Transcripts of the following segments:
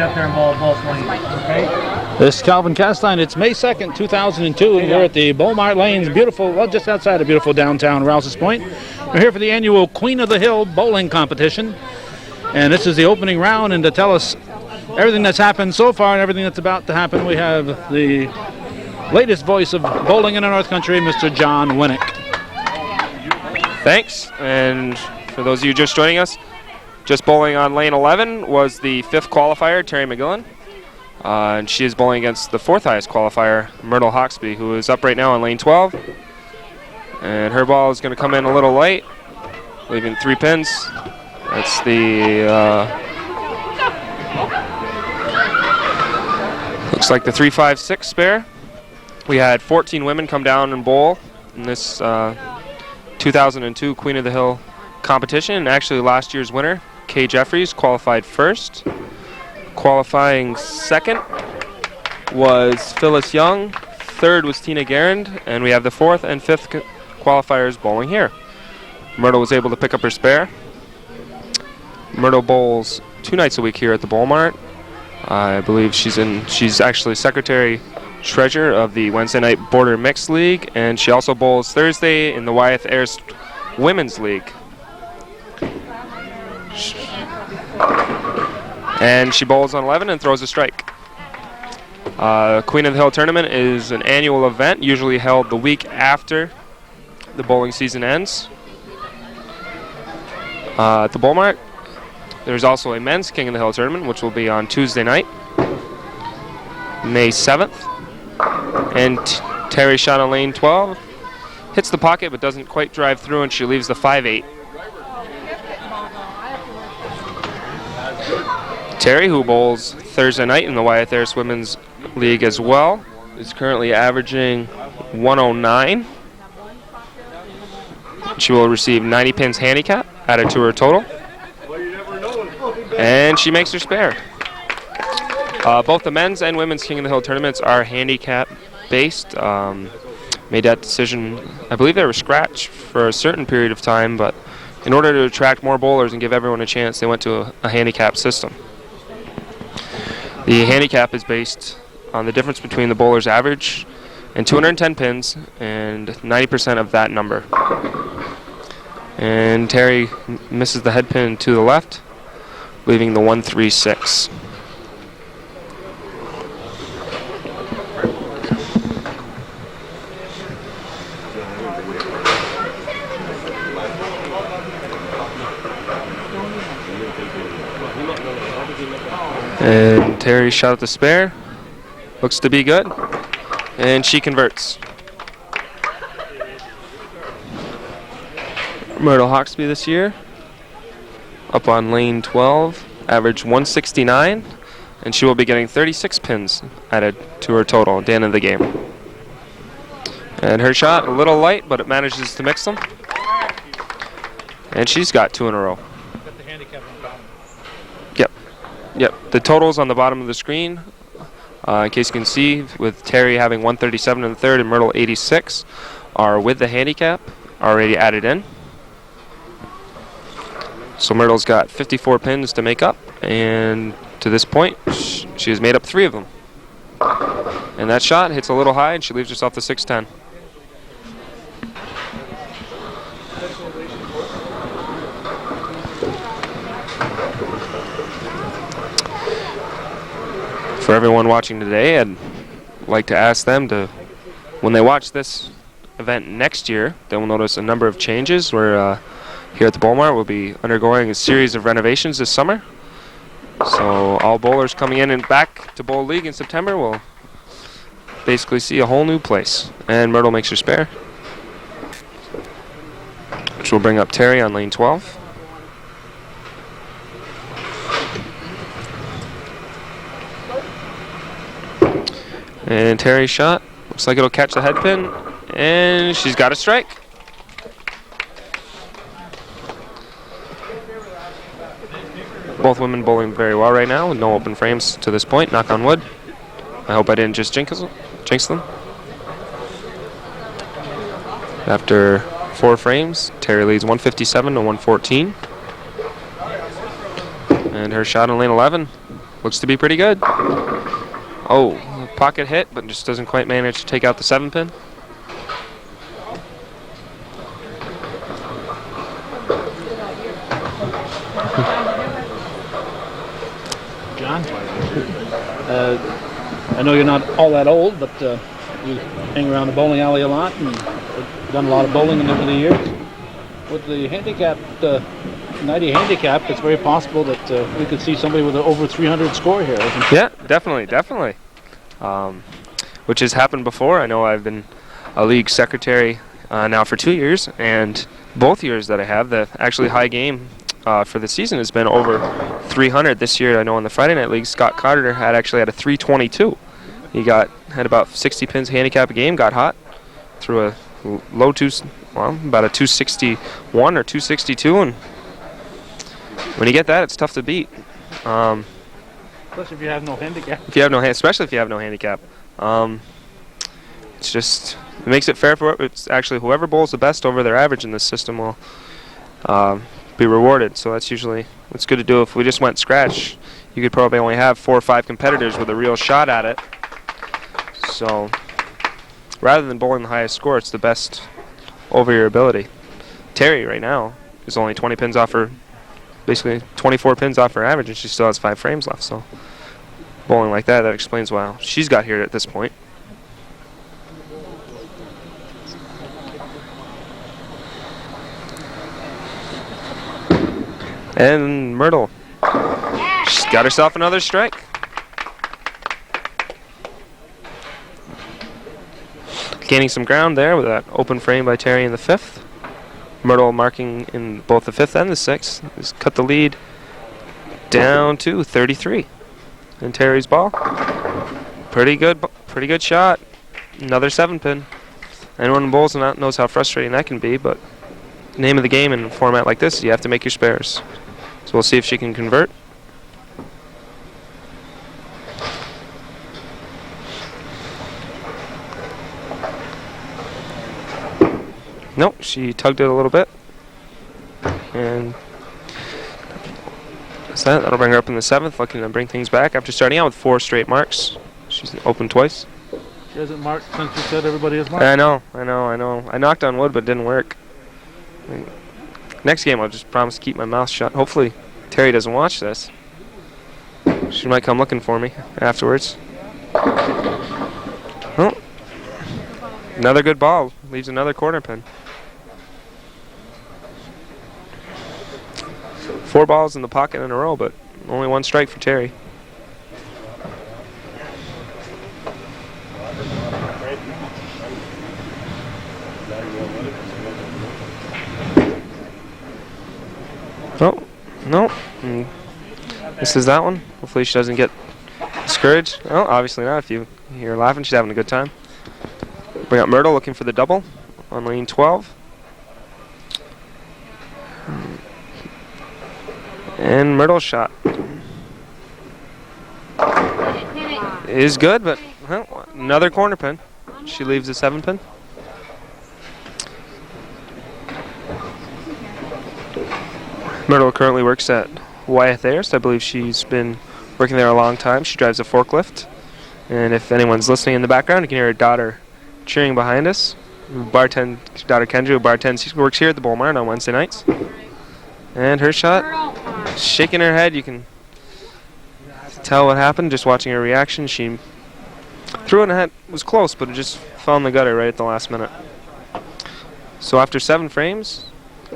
you up there in Bowl Lanes, okay? This is Calvin Castine. It's May 2nd, 2002. We're at the Bowl Mart Lanes, beautiful, well, just outside of beautiful downtown Rouse's Point. We're here for the annual Queen of the Hill bowling competition. And this is the opening round, and to tell us everything that's happened so far and everything that's about to happen, we have the latest voice of bowling in the North Country, Mr. John Winnick. Thanks, and for those of you just joining us, just bowling on lane 11 was the 5th qualifier, Terry McGillen. And she is bowling against the 4th highest qualifier, Myrtle Hawksby, who is up right now on lane 12. And her ball is going to come in a little light, leaving 3 pins. That's the, looks like the 3-5-6 spare. We had 14 women come down and bowl in this 2002 Queen of the Hill competition. And actually last year's winner, Kay Jeffries, qualified first. Qualifying second was Phyllis Young. Third was Tina Garand. And we have the 4th and 5th qualifiers bowling here. Myrtle was able to pick up her spare. Myrtle bowls 2 nights a week here at the Bowl Mart. I believe she's actually secretary treasurer of the Wednesday night Border Mixed League, and she also bowls Thursday in the Wyeth Ayers Women's League. And she bowls on 11 and throws a strike. Queen of the Hill tournament is an annual event, usually held the week after the bowling season ends. At the Bowl Mart, there's also a men's King of the Hill tournament, which will be on Tuesday night, May 7th. And Terry shot on lane 12, hits the pocket but doesn't quite drive through, and she leaves the 5-8. Terry, who bowls Thursday night in the Wyeth Ayers Women's League as well, is currently averaging 109. She will receive 90 pins handicap added to her total. And she makes her spare. Both the men's and women's King of the Hill tournaments are handicap based. Made that decision, I believe they were scratched for a certain period of time, but in order to attract more bowlers and give everyone a chance, they went to a handicap system. The handicap is based on the difference between the bowler's average and 210 pins and 90% of that number. And Terry misses the head pin to the left, leaving the 1-3-6. And Terry shot at the spare. Looks to be good. And she converts. Myrtle Hawksby this year, up on lane 12, average 169. And she will be getting 36 pins added to her total at the end of the game. And her shot, a little light, but it manages to mix them. And she's got 2 in a row. Yep, the totals on the bottom of the screen, in case you can see, with Terry having 137 in the third and Myrtle 86, are with the handicap already added in. So Myrtle's got 54 pins to make up, and to this point, she has made up 3 of them. And that shot hits a little high, and she leaves herself the 610. For everyone watching today, I'd like to ask them to, when they watch this event next year, they will notice a number of changes. We're here at the Bowl Mart, we'll be undergoing a series of renovations this summer. So all bowlers coming in and back to Bowl League in September will basically see a whole new place. And Myrtle makes her spare, which will bring up Terry on lane 12. And Terry's shot, looks like it'll catch the head pin, and she's got a strike. Both women bowling very well right now with no open frames to this point, knock on wood. I hope I didn't just jinx them. After 4 frames, Terry leads 157 to 114. And her shot on lane 11 Looks to be pretty good. Oh, pocket hit, but just doesn't quite manage to take out the 7-pin. John, I know you're not all that old, but you hang around the bowling alley a lot and done a lot of bowling over the years. With the handicap, 90 handicap, it's very possible that we could see somebody with an over 300 score here, isn't it? Yeah, definitely. Which has happened before. I know I've been a league secretary now for 2 years, and both years that I have, the actually high game for the season has been over 300. This year, I know in the Friday Night League, Scott Carter had a 322. He had about 60 pins handicap a game, got hot, threw a low about a 261 or 262, and when you get that, it's tough to beat. Especially if you have no handicap. Especially if you have no handicap. It's just, it makes it fair for, it's actually whoever bowls the best over their average in this system will be rewarded. So that's usually what's good to do. If we just went scratch, you could probably only have 4 or 5 competitors with a real shot at it. So rather than bowling the highest score, it's the best over your ability. Terry right now is only 20 pins off her, basically 24 pins off her average, and she still has 5 frames left. So bowling like that explains why she's got here at this point. And Myrtle, she's got herself another strike. Gaining some ground there with that open frame by Terry in the 5th. Myrtle marking in both the 5th and the 6th has cut the lead down to 33. And Terry's ball, pretty good shot. Another 7-pin. Anyone who bowls knows how frustrating that can be, but name of the game in a format like this, you have to make your spares. So we'll see if she can convert. Nope, she tugged it a little bit. And that's that. That'll bring her up in the 7th, looking to bring things back after starting out with 4 straight marks. She's open twice. She hasn't marked since you said everybody has marked. I know. I knocked on wood, but it didn't work. Next game, I'll just promise to keep my mouth shut. Hopefully, Terry doesn't watch this. She might come looking for me afterwards. Oh. Another good ball. Leaves another corner pin. 4 balls in the pocket in a row, but only 1 strike for Terry. Oh, no. This is that one. Hopefully she doesn't get discouraged. Oh, obviously not. If you hear her laughing, she's having a good time. Bring up Myrtle looking for the double on lane 12. And Myrtle's shot is good, but well, another corner pin. She leaves a 7-pin. Myrtle currently works at Wyeth Ayers. I believe she's been working there a long time. She drives a forklift. And if anyone's listening in the background, you can hear her daughter cheering behind us. Daughter Kendra, who bartends, she works here at the Bowl Mart on Wednesday nights. And her shot, shaking her head. You can tell what happened just watching her reaction. She threw it in the head. It was close, but it just fell in the gutter right at the last minute. So after 7 frames,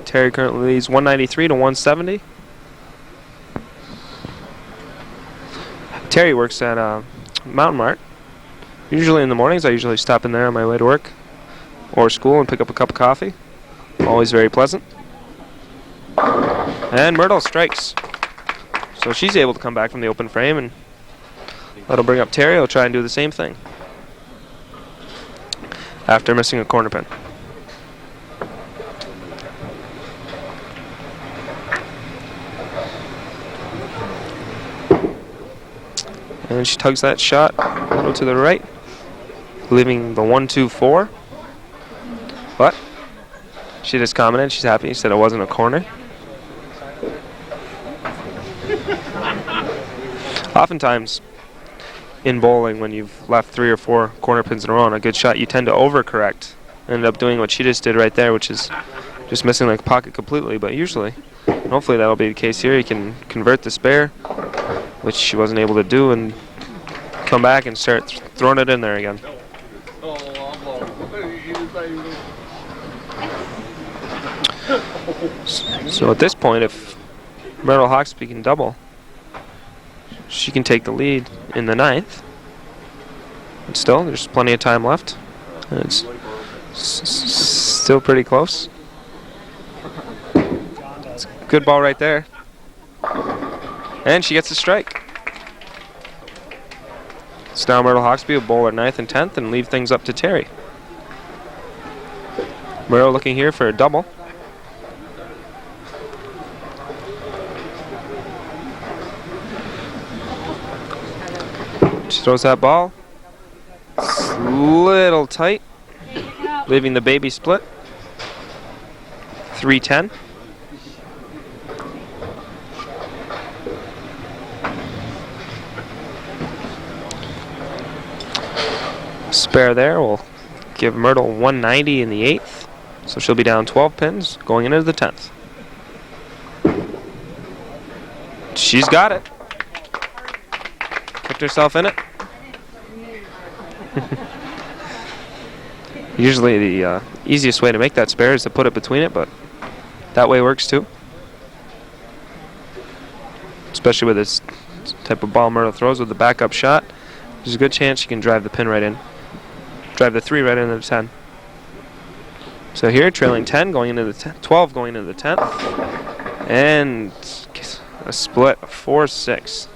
Terry currently leads 193 to 170. Terry works at Mountain Mart. Usually in the mornings, I usually stop in there on my way to work or school and pick up a cup of coffee. Always very pleasant. And Myrtle strikes. So she's able to come back from the open frame, and that'll bring up Terry. He'll try and do the same thing after missing a corner pin. And she tugs that shot a little to the right, leaving the 1-2-4. But she just commented, she's happy, she said it wasn't a corner. Oftentimes in bowling, when you've left 3 or 4 corner pins in a row on a good shot, you tend to overcorrect. Ended up doing what she just did right there, which is just missing the pocket completely. But usually, and hopefully that'll be the case here, you can convert the spare, which she wasn't able to do, and come back and start throwing it in there again. So at this point, if Myrtle Hawksby can double, she can take the lead in the 9th. But still, there's plenty of time left. And it's still pretty close. It's a good ball right there. And she gets a strike. So now Myrtle Hawksby will bowl her 9th and 10th and leave things up to Terry. Myrtle looking here for a double. She throws that ball. It's a little tight, leaving the baby split. 3-10. Spare there will give Myrtle 190 in the 8th, so she'll be down 12 pins going into the 10th. She's got it. Kept herself in it. Usually the easiest way to make that spare is to put it between it, but that way works too. Especially with this type of ball Myrtle throws with the backup shot, there's a good chance she can drive the pin right in. Drive the 3 right into the 10. So here, trailing 10 going into the 12 going into the 10th. And a split of 4-6.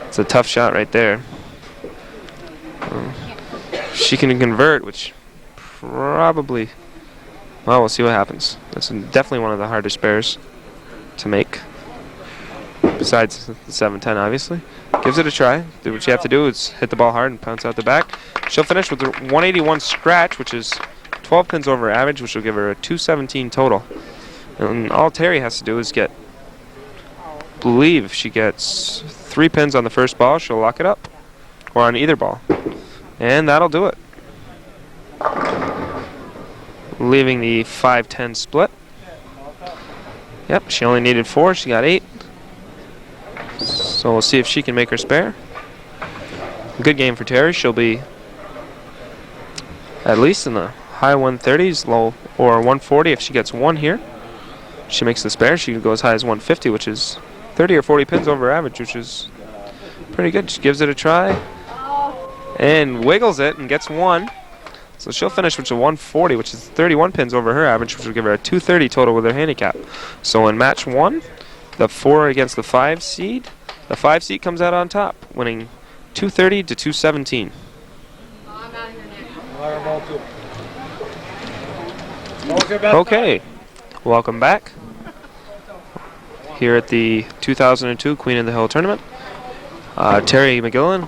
It's a tough shot right there. She can convert, which probably, well, we'll see what happens. That's definitely one of the hardest spares to make, besides the 7-10, obviously. Gives it a try. What you have to do is hit the ball hard and pounce out the back. She'll finish with a 181 scratch, which is 12 pins over average, which will give her a 217 total. And all Terry has to do is get, I believe if she gets 3 pins on the first ball, she'll lock it up, or on either ball. And that'll do it. Leaving the 5-10 split. Yep, she only needed 4, she got 8. So we'll see if she can make her spare. Good game for Terry. She'll be at least in the high 130s, low or 140 if she gets 1 here. She makes the spare. She can go as high as 150, which is 30 or 40 pins over average, which is pretty good. She gives it a try and wiggles it and gets 1. So she'll finish with a 140, which is 31 pins over her average, which will give her a 230 total with her handicap. So in match 1, the 4 against the 5 seed. The 5 seed comes out on top, winning 230 to 217. Okay, welcome back here at the 2002 Queen of the Hill tournament. Terry McGillen,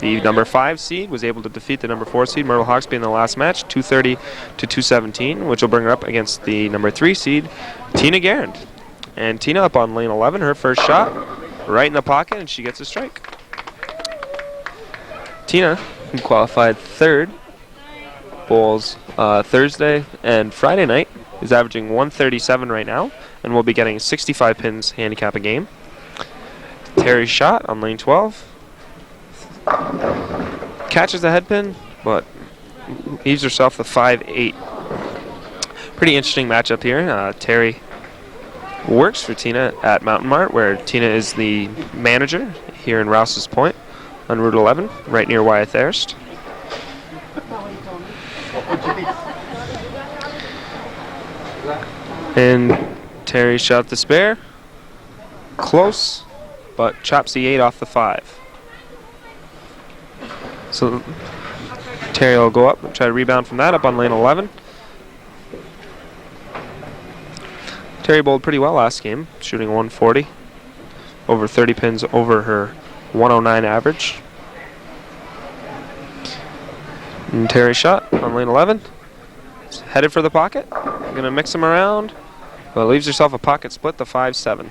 the number 5 seed, was able to defeat the number 4 seed, Myrtle Hawksby, in the last match, 230 to 217, which will bring her up against the number 3 seed, Tina Garand. And Tina up on lane 11, her first shot, right in the pocket, and she gets a strike. Tina, who qualified 3rd, bowls Thursday and Friday night, is averaging 137 right now, and will be getting 65 pins handicap a game. Terry's shot on lane 12. Catches the head pin, but leaves herself the 5-8. Pretty interesting matchup here. Terry works for Tina at Mountain Mart, where Tina is the manager here in Rouse's Point on Route 11, right near Wyeth Erst. And Terry shot the spare. Close, but chops the 8 off the 5. So Terry will go up and try to rebound from that up on lane 11. Terry bowled pretty well last game, shooting 140, over 30 pins over her 109 average. And Terry shot on lane 11. It's headed for the pocket. Going to mix them around, but leaves herself a pocket split, the 5-7.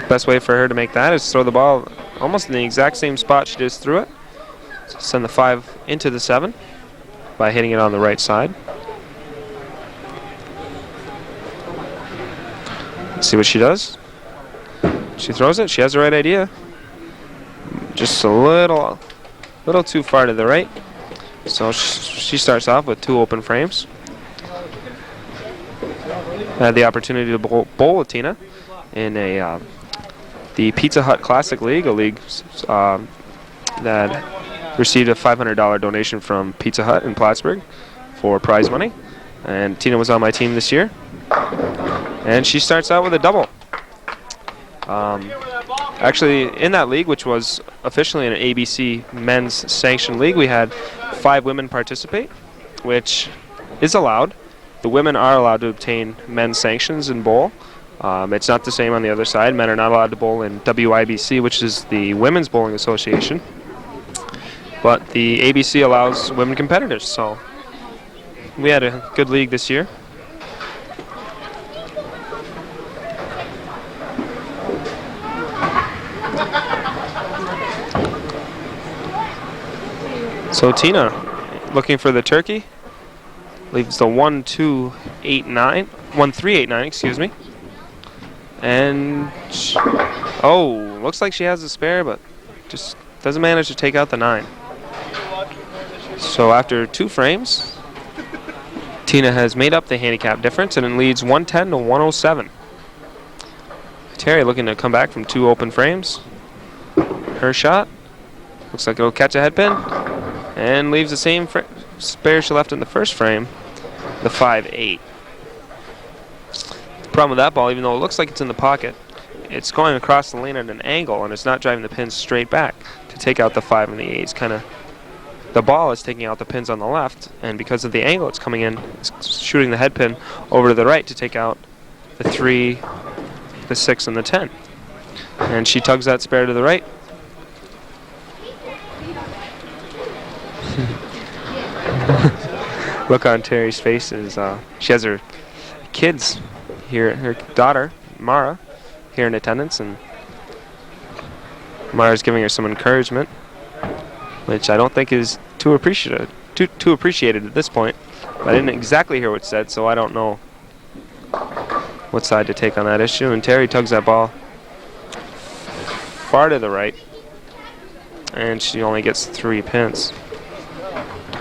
Best way for her to make that is throw the ball almost in the exact same spot she just threw it. Send the 5 into the 7 by hitting it on the right side. Let's see what she does. She throws it. She has the right idea. Just a little too far to the right. So she starts off with 2 open frames. I had the opportunity to bowl with Tina in the Pizza Hut Classic League, a league that received a $500 donation from Pizza Hut in Plattsburgh for prize money. And Tina was on my team this year. And she starts out with a double. Actually, in that league, which was officially an ABC men's sanctioned league, we had 5 women participate, which is allowed. The women are allowed to obtain men's sanctions in bowl. It's not the same on the other side. Men are not allowed to bowl in WIBC, which is the Women's Bowling Association. But the ABC allows women competitors, so we had a good league this year. So Tina, looking for the turkey, leaves the 1-3-8-9, excuse me. And looks like she has a spare, but just doesn't manage to take out the 9. So after 2 frames, Tina has made up the handicap difference and it leads 110 to 107. Terry looking to come back from 2 open frames. Her shot looks like it'll catch a head pin and leaves the same spare she left in the first frame, the 5-8. The problem with that ball, even though it looks like it's in the pocket, it's going across the lane at an angle and it's not driving the pins straight back to take out the 5 and the 8. It's kind of, the ball is taking out the pins on the left, and because of the angle it's coming in, it's shooting the head pin over to the right to take out the 3, the 6, and the 10. And she tugs that spare to the right. Look on Terry's face is she has her kids here, her daughter Mara here in attendance, and Mara's giving her some encouragement, which I don't think is too appreciated at this point. But I didn't exactly hear what's said, so I don't know what side to take on that issue. And Terry tugs that ball far to the right, and she only gets 3 pins.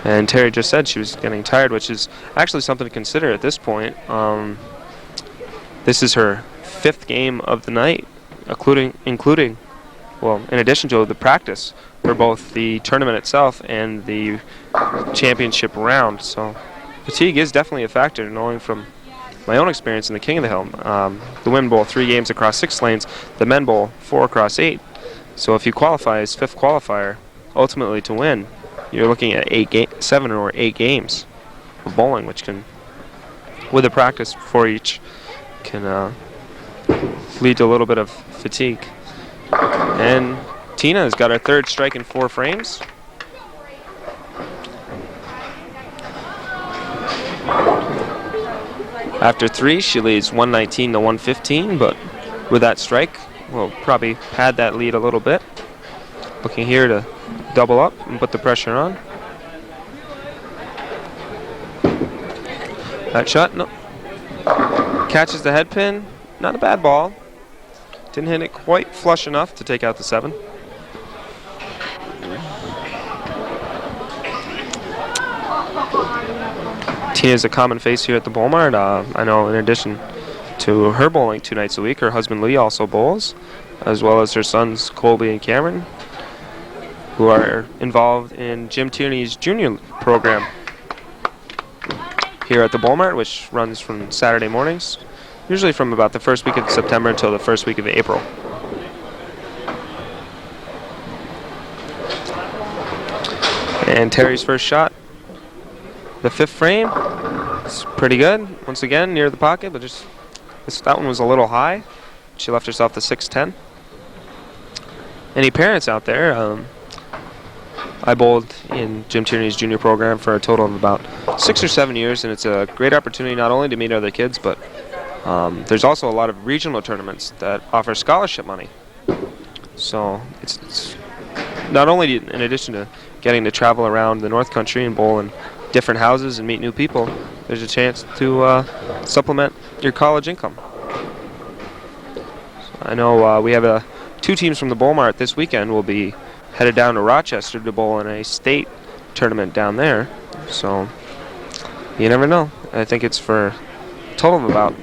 And Terry just said she was getting tired, which is actually something to consider at this point. This is her 5th game of the night, including, well, in addition to the practice for both the tournament itself and the championship round. So fatigue is definitely a factor, knowing from my own experience in the King of the Hill. The women bowl 3 games across 6 lanes, the men bowl 4 across 8. So if you qualify as 5th qualifier, ultimately to win, you're looking at 7 or 8 games of bowling, which can, with a practice for each, can lead to a little bit of fatigue. And Tina has got her 3rd strike in 4 frames. After 3, she leads 119 to 115, but with that strike, we'll probably pad that lead a little bit. Looking here to double up and put the pressure on. That shot, no. Catches the head pin. Not a bad ball. Didn't hit it quite flush enough to take out the 7. Tina's a common face here at the Bowl Mart. I know in addition to her bowling 2 nights a week, her husband Lee also bowls, as well as her sons Colby and Cameron, who are involved in Jim Tierney's junior program here at the Bowl Mart, which runs from Saturday mornings, usually from about the 1st week of September until the 1st week of April. And Terry's first shot, the 5th frame, it's pretty good. Once again, near the pocket, but just that one was a little high. She left herself the 6-10. Any parents out there? I bowled in Jim Tierney's junior program for a total of about 6 or 7 years, and it's a great opportunity not only to meet other kids, but There's also a lot of regional tournaments that offer scholarship money. So it's not only in addition to getting to travel around the North Country and bowl in different houses and meet new people, there's a chance to supplement your college income. So I know we have 2 teams from the Bowl Mart this weekend will be headed down to Rochester to bowl in a state tournament down there. So you never know. I think it's for a total of about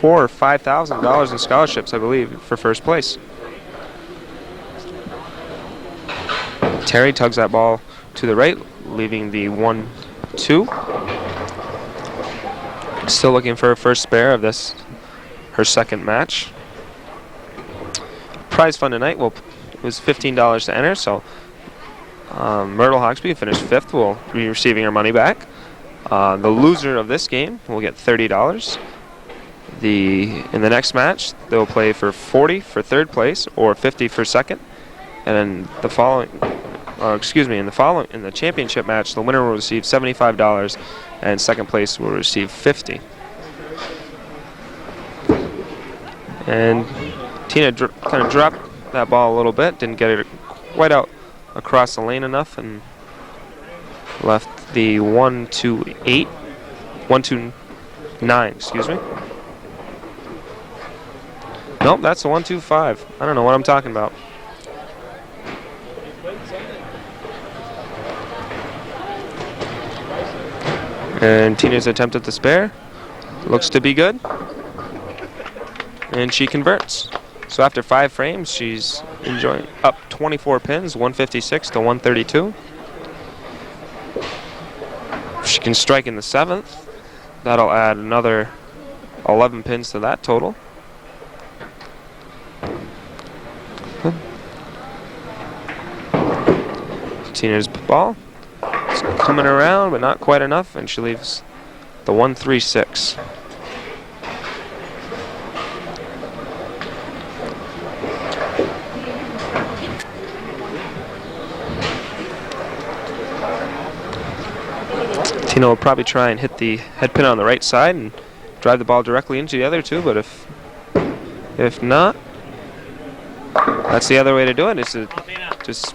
$4,000 or $5,000 in scholarships, I believe, for first place. Terry tugs that ball to the right, leaving the 1-2. Still looking for a first spare of this, her second match. Prize fund tonight was $15 to enter, so Myrtle Hawksby finished 5th, will be receiving her money back. The loser of this game will get $30. In the next match, they'll play for $40 for third place or $50 for second, and then the following. In the championship match, the winner will receive $75 and second place will receive $50. And Tina kind of dropped that ball a little bit, didn't get it quite out across the lane enough, and left the 1-2-9, excuse me. Nope, that's a 1-2-5. I don't know what I'm talking about. And Tina's attempt at the spare looks to be good. And she converts. So after 5 frames, she's enjoying up 24 pins, 156 to 132. If she can strike in the 7th, that'll add another 11 pins to that total. Tina's ball. It's coming around, but not quite enough, and she leaves the 1-3-6. Tina will probably try and hit the head pin on the right side and drive the ball directly into the other 2, but if not, that's the other way to do it, is to just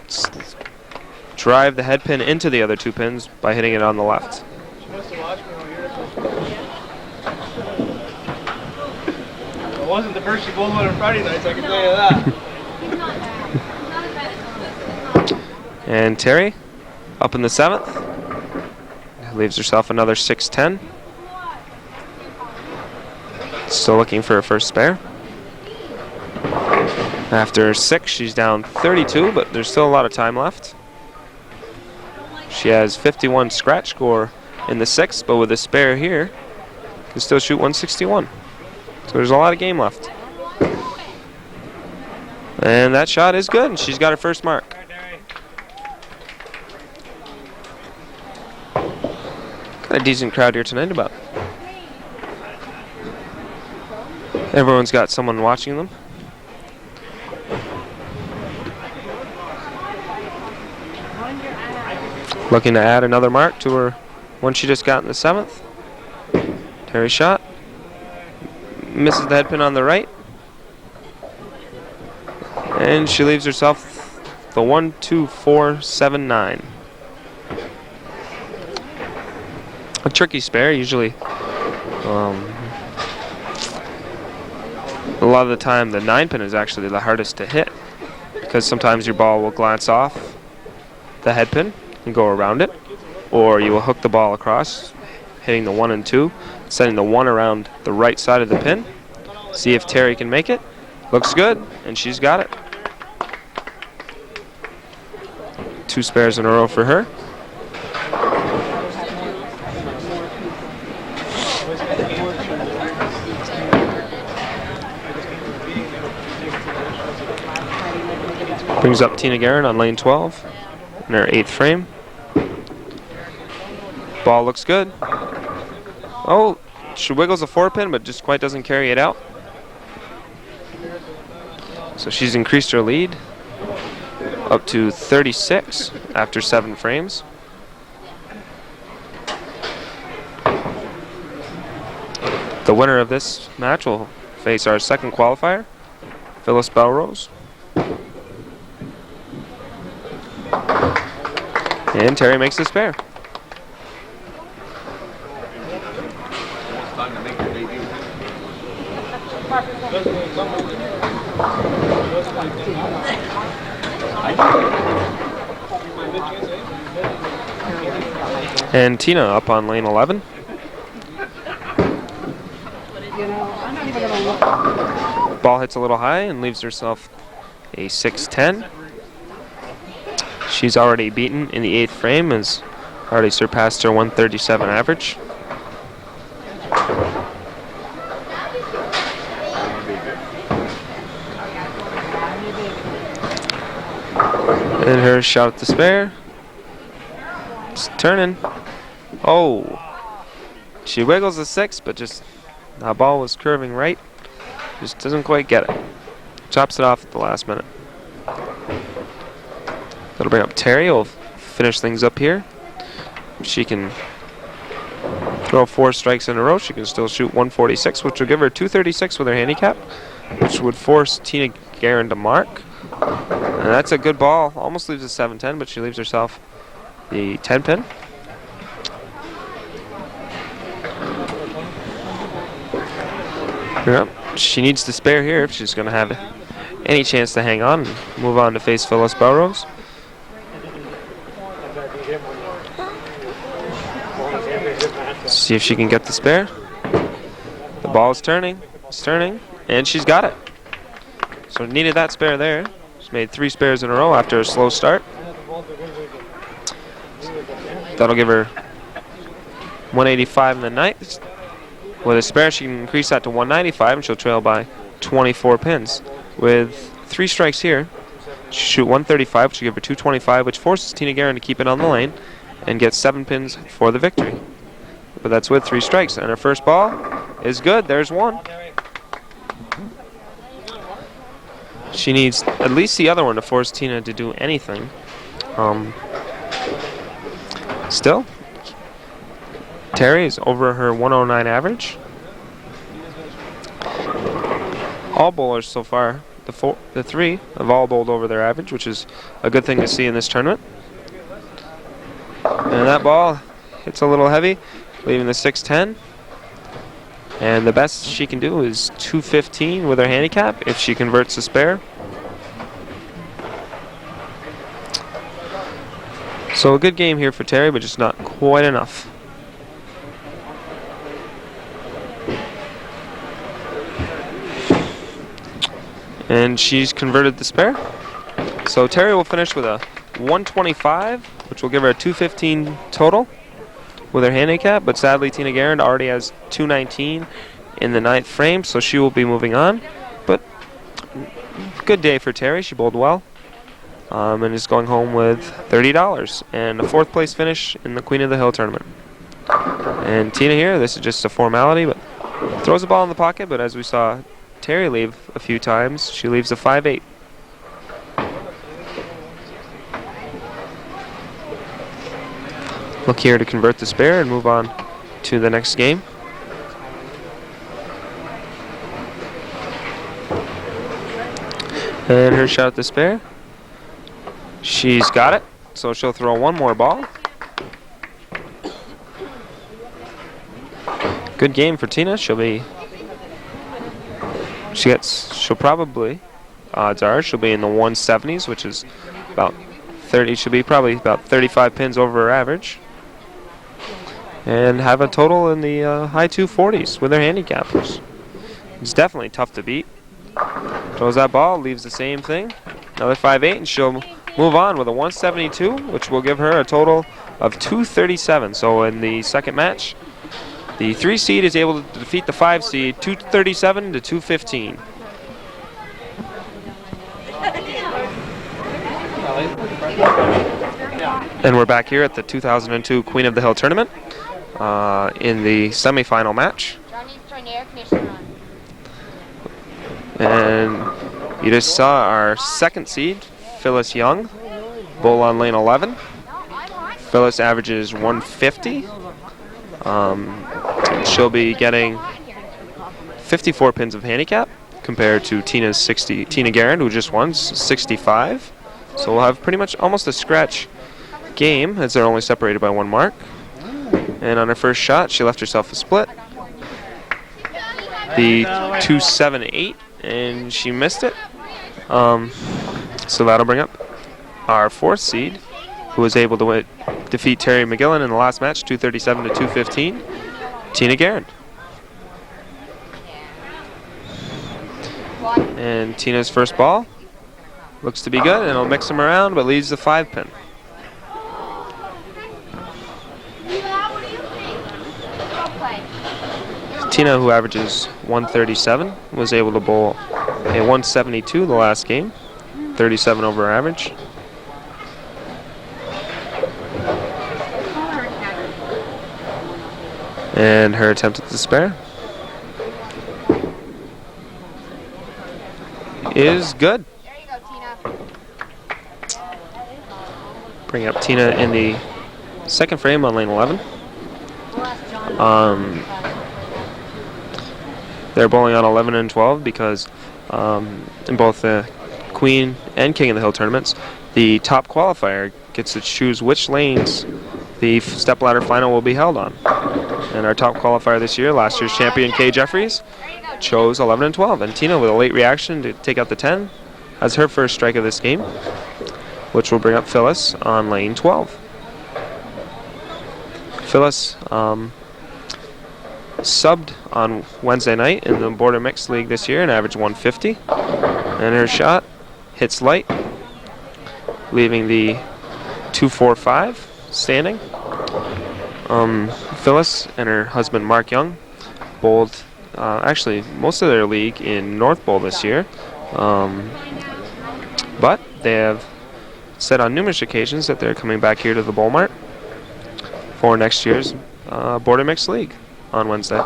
drive the head pin into the other 2 pins by hitting it on the left. She must have watched me over here. It wasn't the first she bowled on Friday nights, I can tell you that. And Terry, up in the 7th, leaves herself another 6-10. Still looking for a first spare. After 6, she's down 32, but there's still a lot of time left. She has 51 scratch score in the 6th, but with a spare here, can still shoot 161. So there's a lot of game left. And that shot is good, and she's got her first mark. Got a decent crowd here tonight, about. Everyone's got someone watching them. Looking to add another mark to her one she just got in the 7th. Terry shot. Misses the head pin on the right. And she leaves herself the 1-2-4-7-9. A tricky spare, usually. A lot of the time, the 9 pin is actually the hardest to hit, because sometimes your ball will glance off the head pin and go around it, or you will hook the ball across, hitting the 1 and 2, sending the 1 around the right side of the pin. See if Terry can make it. Looks good, and she's got it. 2 spares in a row for her. Brings up Tina Guerin on lane 12 in her 8th frame. Ball looks good. Oh, she wiggles a 4-pin, but just quite doesn't carry it out. So she's increased her lead up to 36 after 7 frames. The winner of this match will face our second qualifier, Phyllis Belrose. And Terry makes the spare. And Tina up on lane 11. Ball hits a little high and leaves herself a 6-10. She's already beaten in the 8th frame, has already surpassed her 137 average. And her shot at the spare. It's turning. Oh. She wiggles the 6, but just that ball was curving right. Just doesn't quite get it. Chops it off at the last minute. That'll bring up Terry. Will finish things up here. She can throw 4 strikes in a row. She can still shoot 146, which will give her 236 with her handicap, which would force Tina Guerin to mark. And that's a good ball. Almost leaves a 7-10, but she leaves herself the 10 pin. Yep. She needs to spare here if she's going to have any chance to hang on and move on to face Phyllis Belrose. See if she can get the spare. The ball is turning. It's turning. And she's got it. So needed that spare there. She's made 3 spares in a row after a slow start. That'll give her 185 in the night. With a spare, she can increase that to 195, and she'll trail by 24 pins. With 3 strikes here, she'll shoot 135, which will give her 225, which forces Tina Guerin to keep it on the lane and get 7 pins for the victory. But that's with 3 strikes, and her first ball is good. There's 1. She needs at least the other one to force Tina to do anything. Still, Terry is over her 109 average. All bowlers so far, the 3 have all bowled over their average, which is a good thing to see in this tournament. And that ball hits a little heavy, leaving the 6-10. And the best she can do is 215 with her handicap if she converts the spare. So a good game here for Terry, but just not quite enough. And she's converted the spare. So Terry will finish with a 125, which will give her a 215 total with her handicap. But sadly, Tina Guerin already has 219 in the 9th frame, so she will be moving on. But good day for Terry. She bowled well and is going home with $30 and a 4th place finish in the Queen of the Hill tournament. And Tina here, this is just a formality, but throws the ball in the pocket. But as we saw Terry leave a few times, she leaves a 5-8. Look here to convert the spare and move on to the next game. And her shot at the spare. She's got it, so she'll throw 1 more ball. Good game for Tina. She'll probably, odds are, she'll be in the 170s, which is about 30. She'll be probably about 35 pins over her average, and have a total in the high 240s with her handicappers. It's definitely tough to beat. Throws that ball, leaves the same thing. Another 5-8, and she'll move on with a 172, which will give her a total of 237. So in the second match, the 3 seed is able to defeat the 5 seed, 237 to 215. And we're back here at the 2002 Queen of the Hill tournament in the semifinal match. And you just saw our second seed, Phyllis Young, bowl on lane 11. Phyllis averages 150. She'll be getting 54 pins of handicap compared to Tina Garand, who just won 65. So we'll have pretty much almost a scratch game as they're only separated by 1 mark. And on her first shot, she left herself a split. The 2-7-8, and she missed it. So that'll bring up our 4th seed, who was able to defeat Terry McGillen in the last match, 237 to 215, Tina Garand. And Tina's first ball looks to be good, and it'll mix them around, but leaves the 5-pin. Tina, who averages 137, was able to bowl a 172 the last game, 37 over her average. And her attempt at the spare is good. There you go, Tina. Bring up Tina in the second frame on lane 11. They're bowling on 11 and 12 because in both the Queen and King of the Hill tournaments, the top qualifier gets to choose which lanes the stepladder final will be held on. And our top qualifier this year, last year's champion Kay Jeffries, chose 11 and 12. And Tina, with a late reaction to take out the 10, has her first strike of this game, which will bring up Phyllis on lane 12. Phyllis subbed on Wednesday night in the Border Mixed League this year and averaged 150. And her shot hits light, leaving the 2-4-5 standing. Phyllis and her husband Mark Young bowled actually most of their league in North Bowl this year, but they have said on numerous occasions that they're coming back here to the Bowl Mart for next year's Border Mixed League on Wednesday.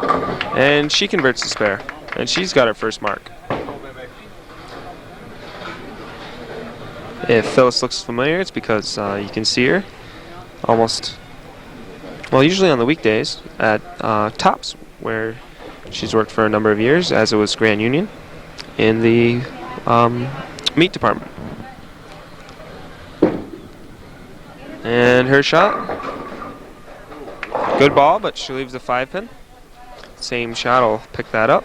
And she converts the spare, and she's got her first mark. If Phyllis looks familiar, it's because you can see her almost, well, usually on the weekdays at Tops, where she's worked for a number of years, as it was Grand Union, in the meat department. And her shot, good ball, but she leaves the 5-pin. Same shot will pick that up.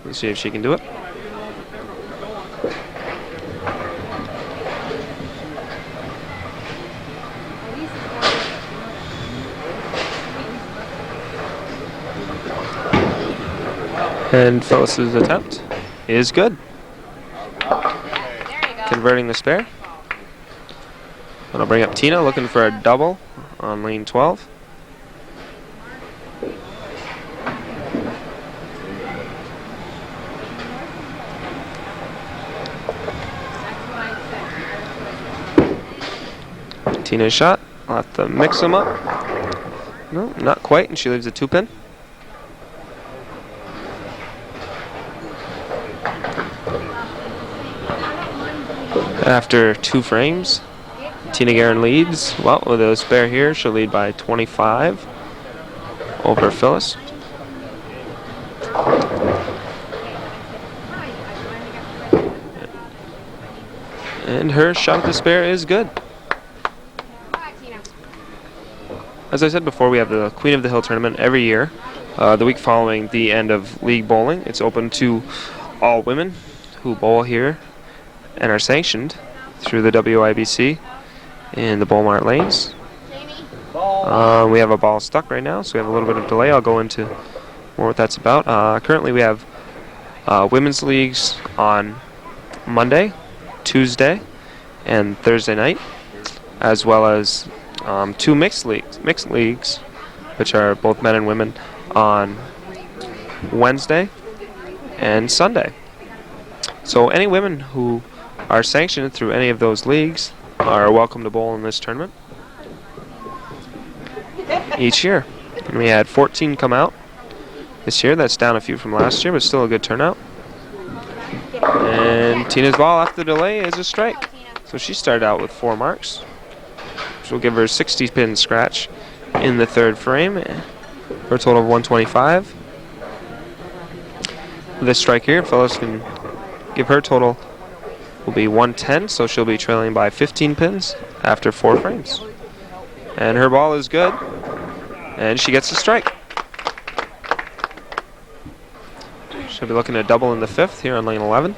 Let's see if she can do it. And Phyllis's attempt is good. Converting the spare. And I'll bring up Tina, looking for a double on lane 12. Tina's shot. I'll have to mix them up. No, not quite, and she leaves a 2-pin. After 2 frames, Tina Garand leads. Well, with a spare here, she'll lead by 25 over Phyllis. And her shot at the spare is good. As I said before, we have the Queen of the Hill tournament every year. The week following the end of league bowling, it's open to all women who bowl here and are sanctioned through the WIBC in the Bowl Mart Lanes. We have a ball stuck right now, so we have a little bit of delay. I'll go into more what that's about. Currently we have women's leagues on Monday, Tuesday, and Thursday night, as well as 2 mixed leagues, which are both men and women, on Wednesday and Sunday. So any women who are sanctioned through any of those leagues are welcome to bowl in this tournament each year. And we had 14 come out this year. That's down a few from last year, but still a good turnout. And Tina's ball after the delay is a strike. So she started out with 4 marks, which will give her a 60-pin scratch in the 3rd frame for a total of 125. this strike here, Phyllis can give her total will be 110, so she'll be trailing by 15 pins after 4 frames. And her ball is good, and she gets the strike. She'll be looking to double in the 5th here on lane 11.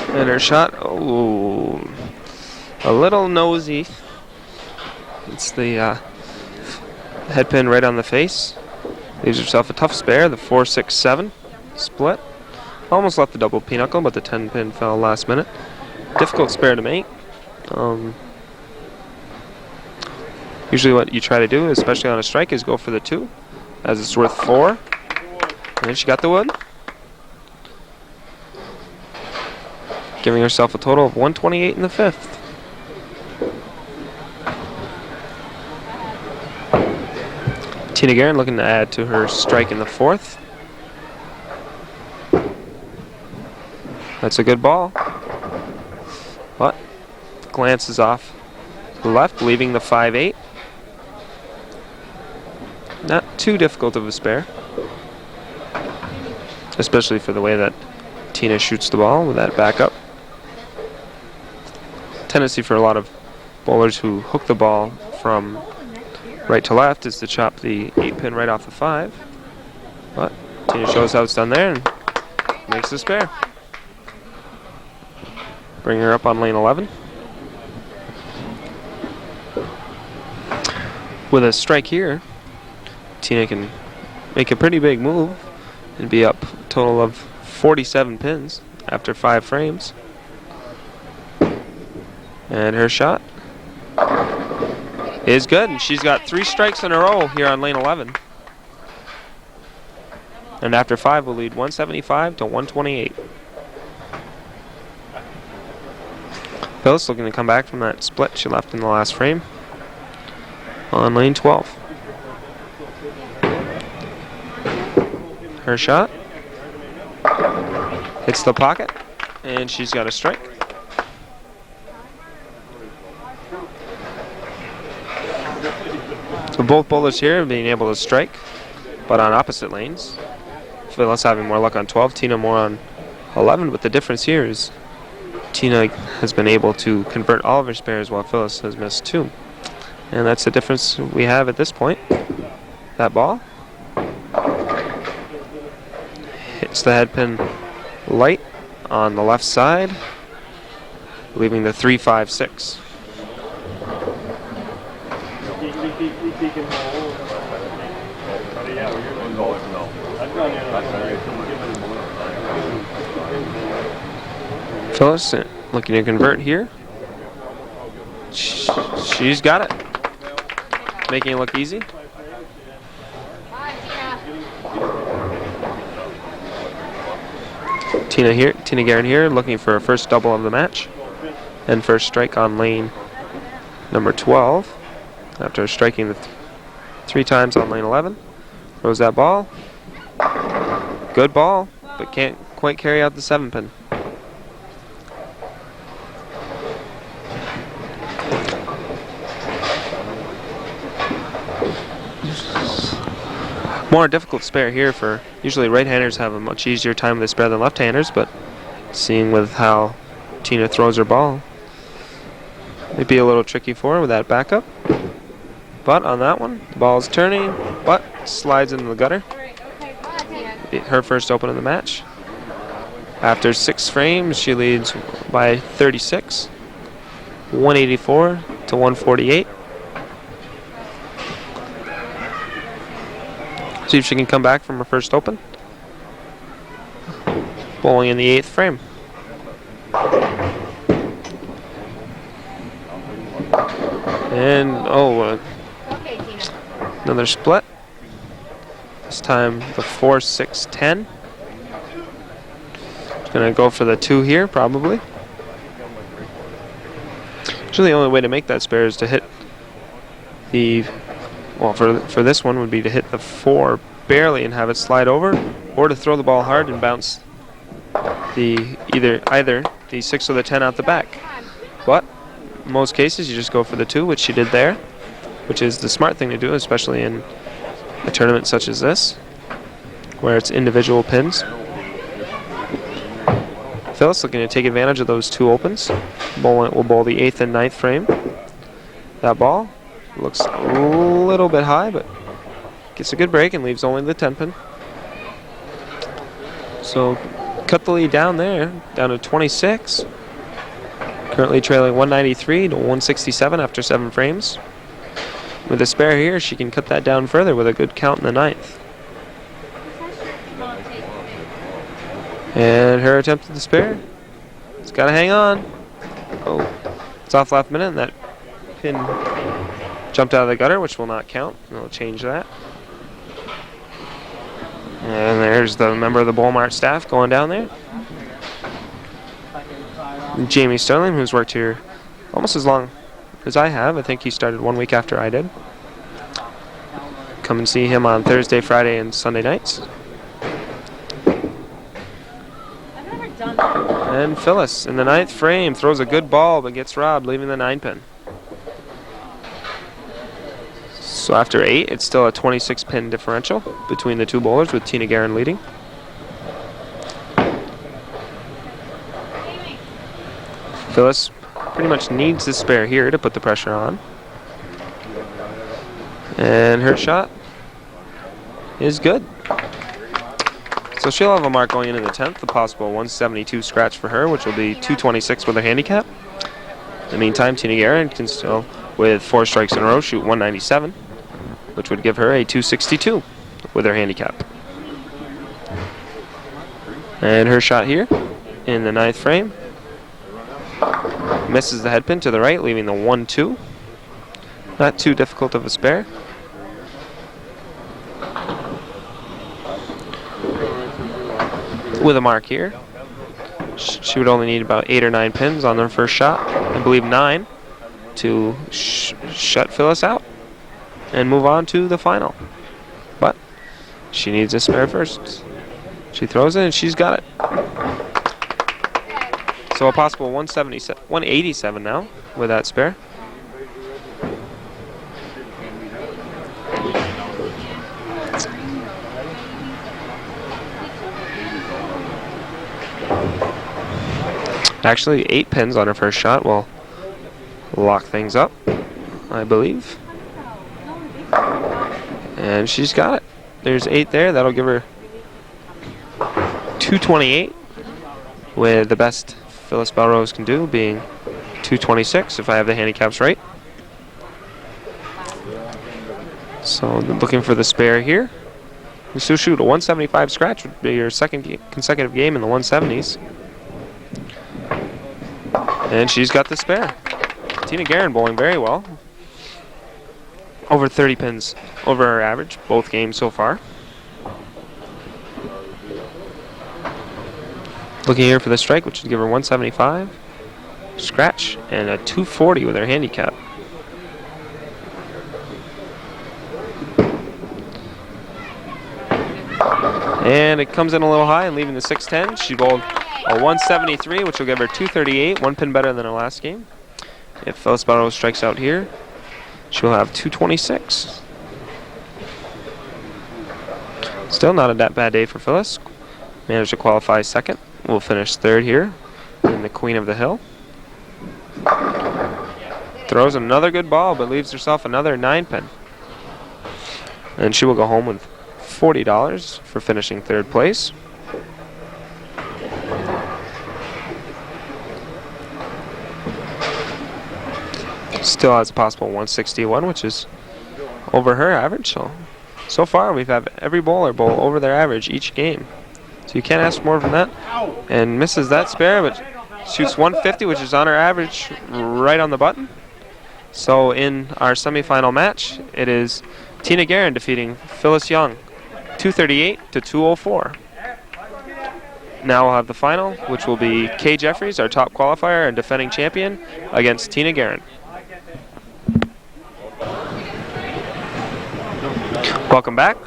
And her shot, oh, a little nosy. It's the head pin right on the face. Leaves herself a tough spare, the 4-6-7 split. Almost left the double pinochle, but the 10 pin fell last minute. Difficult spare to make. Usually what you try to do, especially on a strike, is go for the 2, as it's worth 4. And then she got the wood, giving herself a total of 128 in the 5th. Tina Guerin looking to add to her strike in the 4th. That's a good ball, but glances off to the left, leaving the 5-8. Not too difficult of a spare, especially for the way that Tina shoots the ball with that backup. Tendency for a lot of bowlers who hook the ball from right to left is to chop the 8 pin right off the 5. But Tina shows how it's done there and makes the spare. Bring her up on lane 11. With a strike here, Tina can make a pretty big move and be up a total of 47 pins after 5 frames. And her shot is good, and she's got 3 strikes in a row here on lane 11. And after 5, we'll lead 175 to 128. Phyllis looking to come back from that split she left in the last frame on lane 12. Her shot hits the pocket, and she's got a strike. So both bowlers here being able to strike, but on opposite lanes. Phyllis having more luck on 12, Tina more on 11, but the difference here is Tina has been able to convert all of her spares while Phyllis has missed 2. And that's the difference we have at this point. That ball hits the head pin light on the left side, leaving the 3-5-6. Phyllis looking to convert here. She's got it, making it look easy. Tina Guerin here, looking for a first double of the match and first strike on lane number 12 after striking the 3 times on lane 11. Throws that ball. Good ball, but can't quite carry out the 7 pin. More difficult spare here for, usually right-handers have a much easier time with the spare than left-handers, but seeing with how Tina throws her ball, it'd be a little tricky for her with that backup. But on that one, the ball's turning, but slides into the gutter. Her first open of the match. After 6 frames, she leads by 36, 184 to 148. See if she can come back from her first open. Bowling in the 8th frame. And, another split. This time the 4-6-10. Gonna go for the 2 here, probably. Usually the only way to make that spare is to hit the, well, for this one would be to hit the 4 barely and have it slide over, or to throw the ball hard and bounce either the 6 or the 10 out the back. But in most cases, you just go for the 2, which she did there, which is the smart thing to do, especially in a tournament such as this, where it's individual pins. Phyllis looking to take advantage of those 2 opens. Will bowl the 8th and 9th frame. That ball looks a little bit high, but gets a good break and leaves only the 10 pin. So cut the lead down there, down to 26. Currently trailing 193 to 167 after 7 frames. With a spare here, she can cut that down further with a good count in the 9th. And her attempt at the spare. It's got to hang on. Oh, it's off last minute, and that pin jumped out of the gutter, which will not count. We'll change that. And there's the member of the Bowl Mart staff going down there. Jamie Sterling, who's worked here almost as long as I have. I think he started 1 week after I did. Come and see him on Thursday, Friday, and Sunday nights. And Phyllis in the 9th frame throws a good ball but gets robbed, leaving the 9 pin. So after 8, it's still a 26 pin differential between the 2 bowlers, with Tina Guerin leading. Phyllis pretty much needs the spare here to put the pressure on. And her shot is good. So she'll have a mark going into the 10th, the possible 172 scratch for her, which will be 226 with her handicap. In the meantime, Tina Guerin can still, with 4 strikes in a row, shoot 197, which would give her a 262 with her handicap. And her shot here in the 9th frame misses the head pin to the right, leaving the 1-2. Not too difficult of a spare. With a mark here, she would only need about 8 or 9 pins on their first shot. I believe 9 to shut Phyllis out and move on to the final. But she needs a spare first. She throws it and she's got it. So a possible 187 now with that spare. Actually, 8 pins on her first shot will lock things up, I believe. And she's got it. There's 8 there. That'll give her 228, with the best Phyllis Belrose can do being 226 if I have the handicaps right. So looking for the spare here. You still shoot a 175 scratch would be your second consecutive game in the 170s. And she's got the spare. Tina Guerin bowling very well. Over 30 pins over her average, both games so far. Looking here for the strike, which would give her 175. Scratch, and a 240 with her handicap. And it comes in a little high and leaving the 610. She bowled a 173, which will give her 238, 1 pin better than her last game. If Phyllis Belrose strikes out here, she'll have 226. Still not a that bad day for Phyllis. Managed to qualify second. We'll finish third here in the Queen of the Hill. Throws another good ball, but leaves herself another 9 pin. And she will go home with $40 for finishing third place. Still has a possible 161, which is over her average. So far, we've had every bowler bowl over their average each game. So you can't ask more from that. And misses that spare, but shoots 150, which is on her average, right on the button. So in our semifinal match, it is Tina Guerin defeating Phyllis Young, 238 to 204. Now we'll have the final, which will be Kay Jeffries, our top qualifier and defending champion, against Tina Guerin. Welcome back.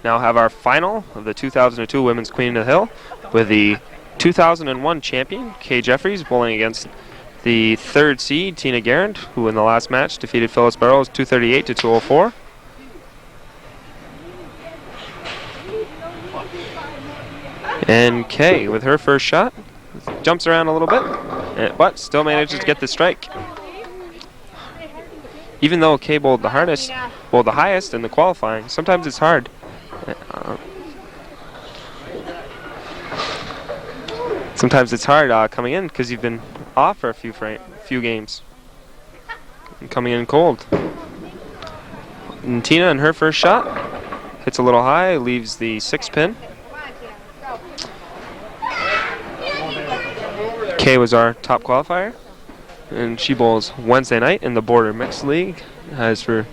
now have our final of the 2002 Women's Queen of the Hill with the 2001 champion, Kay Jeffries, bowling against the 3rd seed, Tina Garand, who in the last match defeated Phyllis Burrows 238 to 204. And Kay, with her first shot, jumps around a little bit, but still manages to get the strike. Even though Kay bowled the highest in the qualifying, sometimes it's hard. Sometimes it's hard coming in because you've been off for a few games and coming in cold. And Tina, in her first shot, hits a little high, leaves the 6 pin. Kay was our top qualifier, and she bowls Wednesday night in the Border Mixed League, as for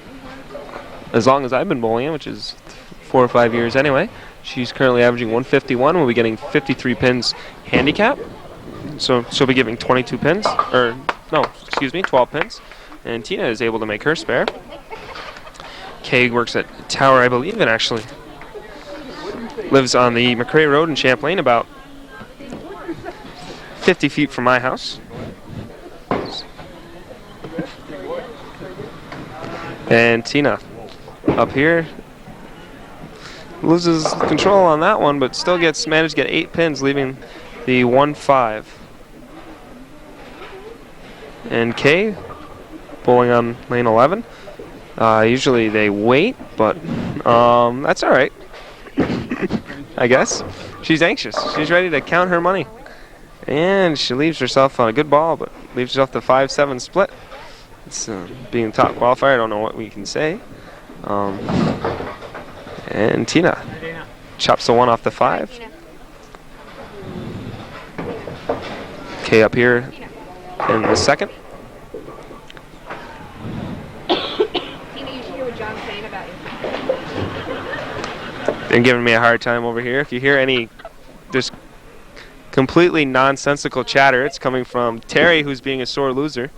as long as I've been bowling, which is 4 or 5 years anyway. She's currently averaging 151. We'll be getting 53 pins handicap, so she'll be giving 22 pins, 12 pins, and Tina is able to make her spare. Kay works at Tower, I believe, and actually lives on the McRae Road in Champlain, about 50 feet from my house. And Tina up here loses control on that one, but still managed to get 8 pins, leaving the 1-5. And Kay bowling on lane 11. Usually they wait, but that's all right. I guess she's anxious. She's ready to count her money. And she leaves herself on a good ball, but leaves herself the 5-7 split. It's being the top qualifier, I don't know what we can say. And Tina chops the 1 off the 5. Kay up here in the second. Tina, you should hear what John's saying about you. They're giving me a hard time over here. If you hear any just completely nonsensical chatter, it's coming from Terry, who's being a sore loser,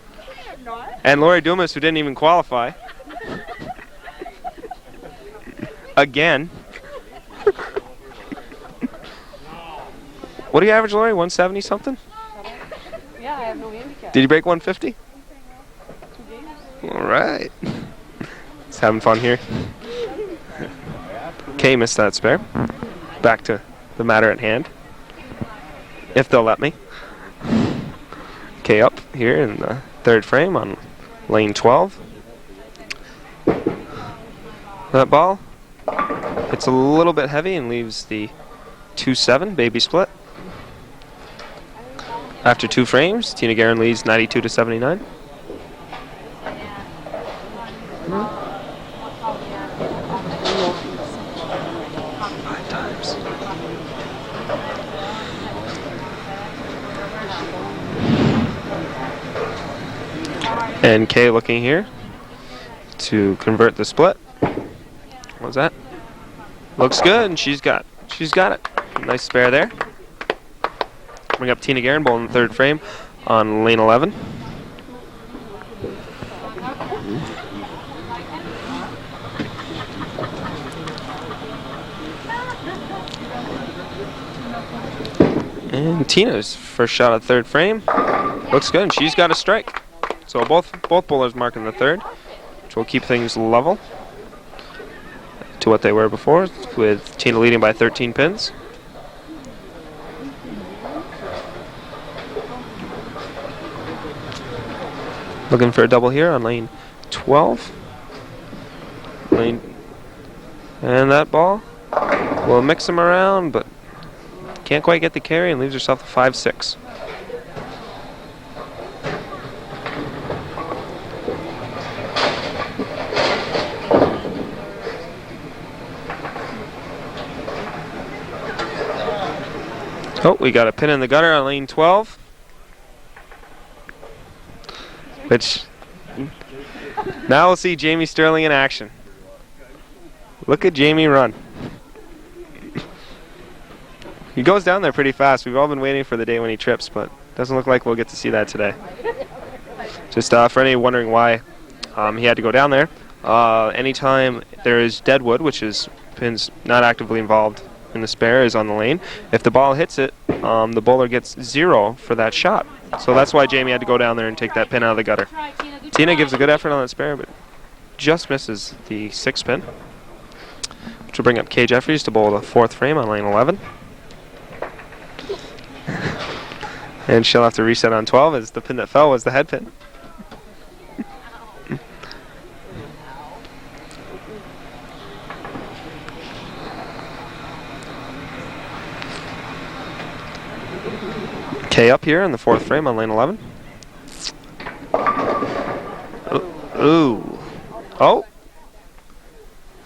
and Lori Dumas, who didn't even qualify. Again. What do you average, Lori? 170 something? Yeah, I have no handicap. Did you break 150? All right. Just having fun here. Kay missed that spare. Back to the matter at hand, if they'll let me. Kay up here in the 3rd frame on lane 12. That ball hits a little bit heavy and leaves the 2-7 baby split. After 2 frames, Tina Guerin leads 92 to 79. Five times. And Kay looking here to convert the split. What was that? Looks good, and she's got it. Nice spare there. Bring up Tina Guerin, ball in the 3rd frame on lane 11. And Tina's first shot at 3rd frame looks good, and she's got a strike. So both bowlers marking the 3rd, which will keep things level to what they were before, with Tina leading by 13 pins. Looking for a double here on lane 12. And that ball will mix them around, but can't quite get the carry and leaves herself a 5-6. Oh, we got a pin in the gutter on lane 12. Which, now we'll see Jamie Sterling in action. Look at Jamie run. He goes down there pretty fast. We've all been waiting for the day when he trips, but doesn't look like we'll get to see that today. Just for any wondering why he had to go down there, anytime there is dead wood, which is pins not actively involved in the spare is on the lane. If the ball hits it, the bowler gets 0 for that shot. So that's why Jamie had to go down there and take that pin out of the gutter. Tina gives a good effort on that spare, but just misses the 6th pin, which will bring up Kay Jeffries to bowl the 4th frame on lane 11. And she'll have to reset on 12 as the pin that fell was the head pin. Kay up here in the 4th frame on lane 11. Ooh. Oh.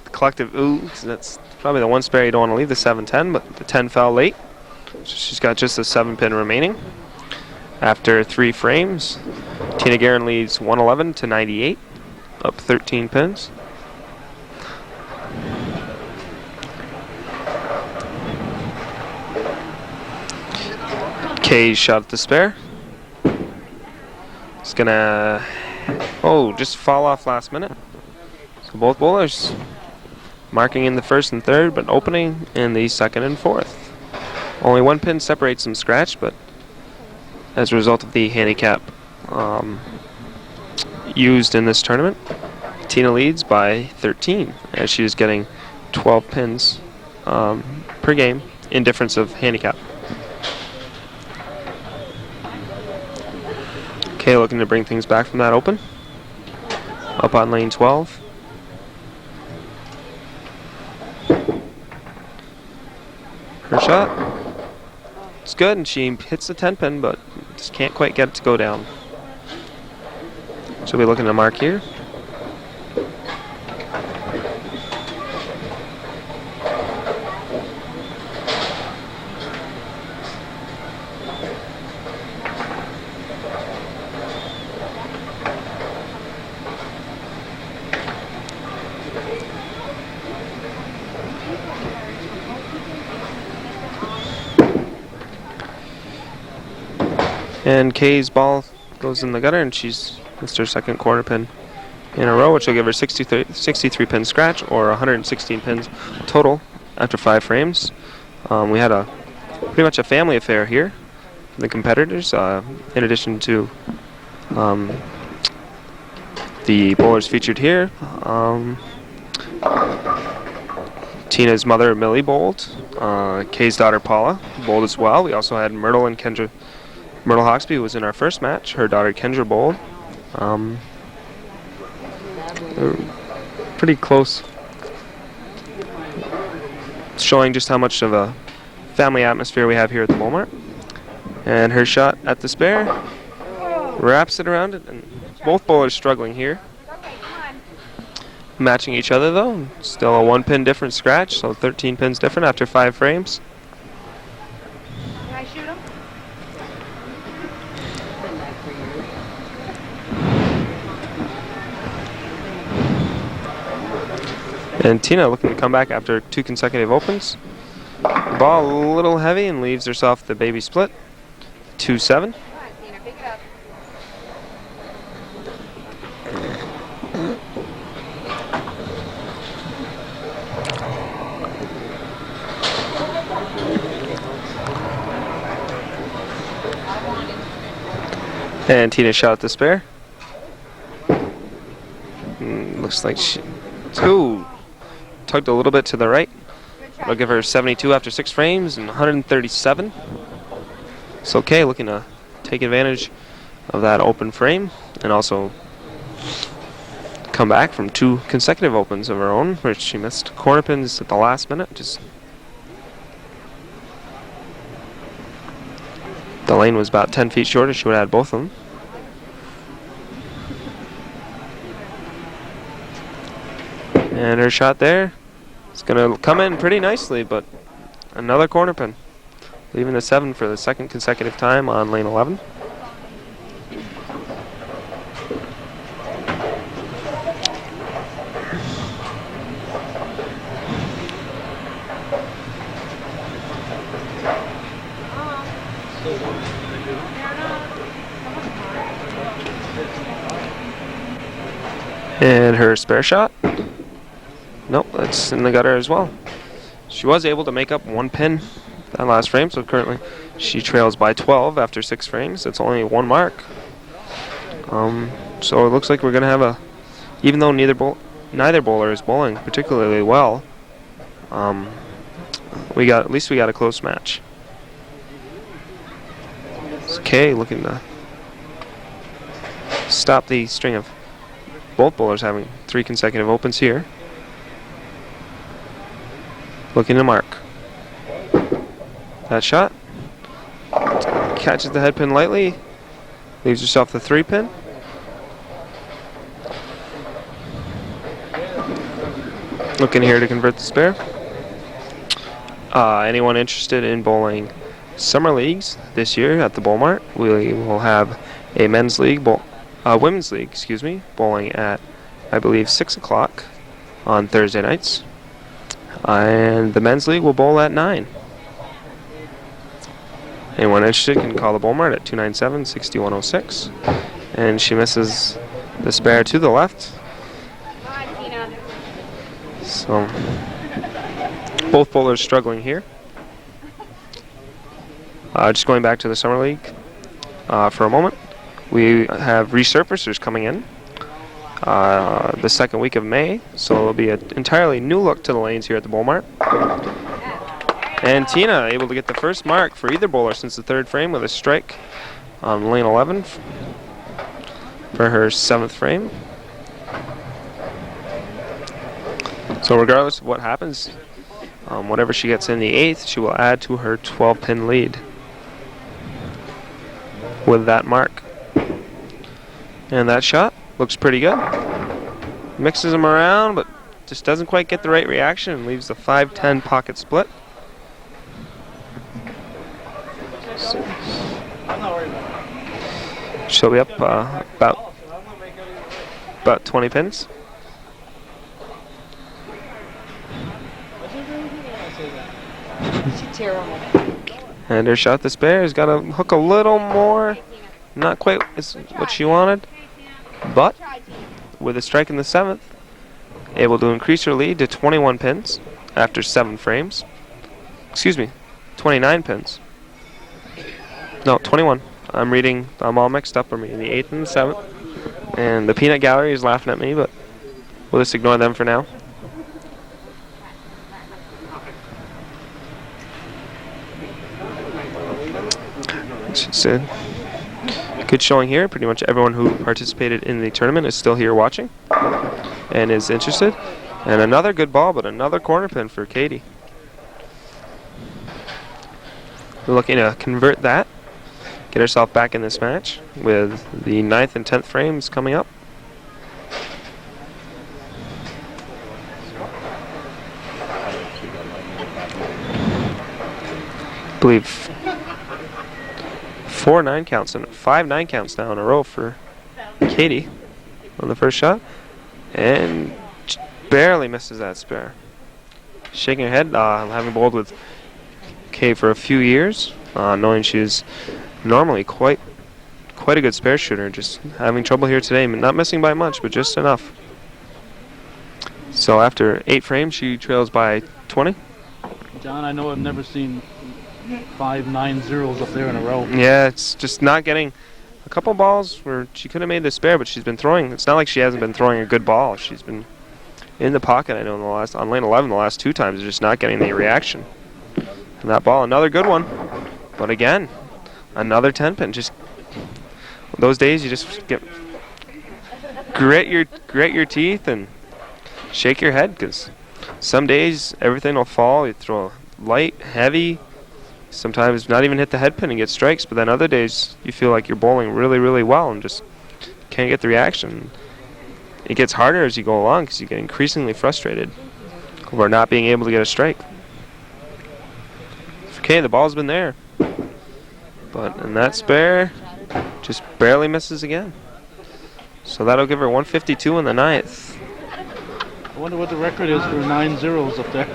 The collective ooh, 'cause that's probably the one spare you don't want to leave, the 7-10, but the 10 fell late. So she's got just a 7 pin remaining. After 3 frames, Tina Guerin leads 111 to 98, up 13 pins. Kay's shot at the spare. It's gonna, just fall off last minute. So both bowlers marking in the 1st and 3rd, but opening in the 2nd and 4th. Only 1 pin separates them scratch, but as a result of the handicap used in this tournament, Tina leads by 13, as she is getting 12 pins per game in difference of handicap. Kay looking to bring things back from that open. Up on lane 12. Her shot. It's good, and she hits the 10 pin, but just can't quite get it to go down. She'll be looking to mark here. And Kay's ball goes in the gutter, and she's missed her 2nd corner pin in a row, which will give her 63 pin scratch, or 116 pins total after 5 frames. We had pretty much a family affair here. The competitors, in addition to the bowlers featured here, Tina's mother Millie bowled. Kay's daughter Paula bowled as well. We also had Myrtle and Kendra. Myrtle Hawksby was in our first match. Her daughter Kendra bowled. Pretty close. Showing just how much of a family atmosphere we have here at the Bowl Mart. And her shot at the spare. Wraps it around it. And both bowlers struggling here. Matching each other though. Still a 1 pin difference scratch. So 13 pins different after 5 frames. Can I shoot him? And Tina looking to come back after 2 consecutive opens. The ball a little heavy and leaves herself the baby split. 2-7. Come on, Tina, pick it up. And Tina shot at the spare. Looks like she tugged a little bit to the right. I'll give her 72 after 6 frames and 137. So Kay looking to take advantage of that open frame and also come back from 2 consecutive opens of her own, where she missed corner pins at the last minute. The lane was about 10 feet shorter. She would have had both of them. And her shot there, it's going to come in pretty nicely, but another corner pin, leaving the 7 for the 2nd consecutive time on lane 11. And her spare shot. Nope, It's in the gutter as well. She was able to make up 1 pin that last frame, so currently she trails by 12 after 6 frames. It's only 1 mark. So it looks like we're going to have a, even though neither bowler is bowling particularly well, at least we got a close match. It's Kay looking to stop the string of both bowlers having 3 consecutive opens here. Looking to mark. That shot catches the head pin lightly, leaves herself the 3 pin. Looking here to convert the spare. Anyone interested in bowling summer leagues this year at the Bowl Mart? We will have a women's league, bowling at, I believe, 6 o'clock on Thursday nights. And the men's league will bowl at 9. Anyone interested can call the Bowl Mart at 297-6106. And she misses the spare to the left. So both bowlers struggling here. Just going back to the summer league for a moment. We have resurfacers coming in the second week of May, so it'll be an entirely new look to the lanes here at the Bowl Mart. And Tina able to get the first mark for either bowler since the 3rd frame with a strike on lane 11 for her 7th frame. So regardless of what happens, whatever she gets in the 8th, she will add to her 12-pin lead with that mark. And that shot looks pretty good. Mixes them around, but just doesn't quite get the right reaction and leaves the 5-10 pocket split. So she'll be up about 20 pins. Terrible. And her shot the spare has got to hook a little more. Not quite what she wanted, but with a strike in the 7th, able to increase her lead to 21 pins after 7 frames. Excuse me, 29 pins. No, 21. I'm all mixed up. I'm reading the 8th and the 7th. And the peanut gallery is laughing at me, but we'll just ignore them for now. It's a good showing here. Pretty much everyone who participated in the tournament is still here watching and is interested. And another good ball, but another corner pin for Katie. We're looking to convert that, get herself back in this match with the 9th and 10th frames coming up. I believe 4 9 counts and 5 9 counts now in a row for Katie on the first shot, and barely misses that spare. Shaking her head, having bowled with Kay for a few years, knowing she's normally quite a good spare shooter, just having trouble here today, not missing by much, but just enough. So after 8 frames, she trails by 20. John, I know I've never seen 5 9 zeros up there in a row. Yeah, it's just not getting a couple balls where she could have made the spare, but she's been throwing. It's not like she hasn't been throwing a good ball. She's been in the pocket. I know on lane 11 the last 2 times, just not getting the reaction. And that ball, another good one, but again, another 10 pin. Just those days, you just grit your teeth and shake your head, because some days everything will fall. You throw light, heavy. Sometimes not even hit the head pin and get strikes, but then other days you feel like you're bowling really, really well and just can't get the reaction. It gets harder as you go along because you get increasingly frustrated over not being able to get a strike. Okay, the ball's been there, but in that spare, just barely misses again. So that'll give her 152 in the 9th. I wonder what the record is for 9 zeros up there.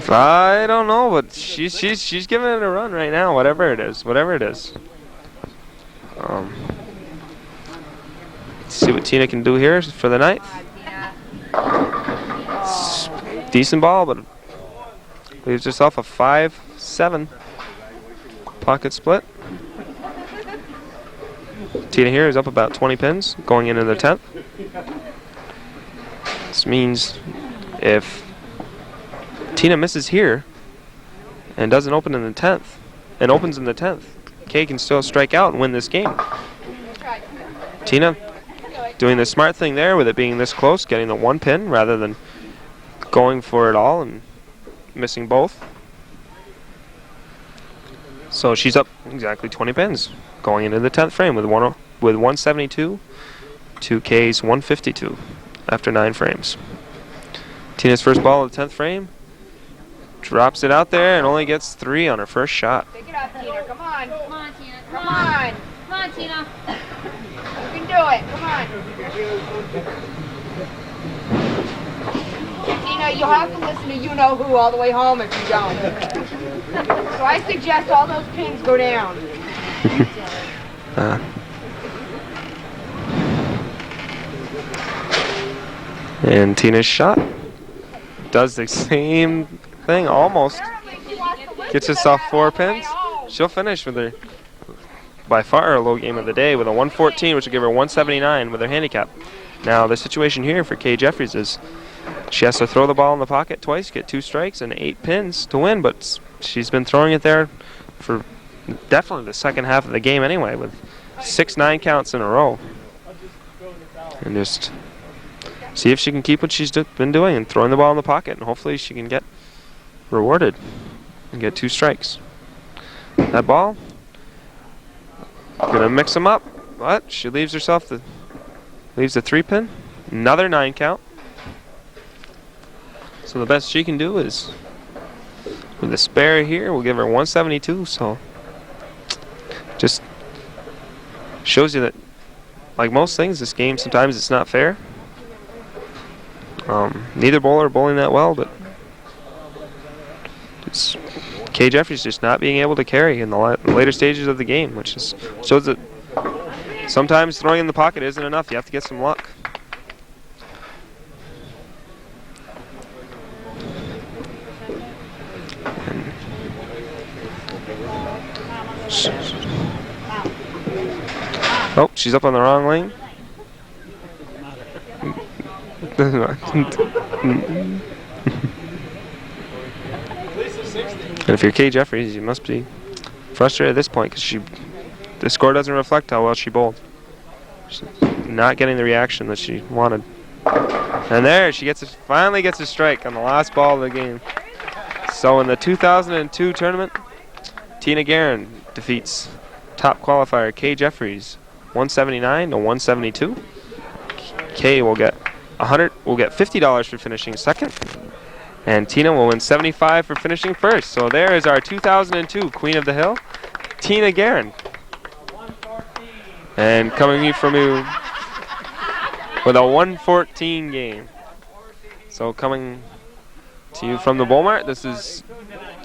I don't know, but she's giving it a run right now. Whatever it is. Let's see what Tina can do here for the 9th. Decent ball, but leaves herself a 5-7 pocket split. Tina here is up about 20 pins going into the 10th. This means if Tina misses here and doesn't open in the 10th, and opens in the 10th, Kay can still strike out and win this game. Tina doing the smart thing there with it being this close, getting the 1 pin rather than going for it all and missing both. So she's up exactly 20 pins going into the 10th frame with 172 to Kay's 152 after 9 frames. Tina's first ball of the 10th frame, drops it out there and only gets 3 on her first shot. Pick it up, Tina. Come on. Come on, Tina. Come on. Come on, Tina. You can do it. Come on. Tina, you'll have to listen to You Know Who all the way home if you don't. So I suggest all those pins go down. And Tina's shot does the same thing almost. Gets herself 4 pins. She'll finish with her, by far, her low game of the day with a 114, which will give her 179 with her handicap. Now, the situation here for Kay Jeffries is she has to throw the ball in the pocket twice, get 2 strikes and 8 pins to win, but she's been throwing it there for definitely the second half of the game anyway, with 6 9 counts in a row. And just see if she can keep what she's been doing and throwing the ball in the pocket, and hopefully she can get rewarded and get 2 strikes. That ball, gonna mix them up, but she leaves herself leaves the 3 pin, another 9 count. So the best she can do is with the spare here, we'll give her 172. So just shows you that, like most things, this game sometimes it's not fair. Neither bowler bowling that well, but it's Kay Jeffries just not being able to carry in the later stages of the game, which is shows that sometimes throwing in the pocket isn't enough. You have to get some luck. Oh, she's up on the wrong lane. And if you're Kay Jeffries, you must be frustrated at this point because the score doesn't reflect how well she bowled. She's not getting the reaction that she wanted. And there, she finally gets a strike on the last ball of the game. So in the 2002 tournament, Tina Guerin defeats top qualifier Kay Jeffries 179 to 172. Kay will get $50 for finishing second, and Tina will win $75 for finishing first. So there is our 2002 Queen of the Hill, Tina Guerin. And coming from you with a 114 game. So coming to you from the Bowl Mart, this is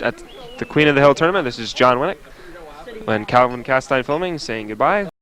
at the Queen of the Hill tournament. This is John Winnick and Calvin Castine Filming saying goodbye.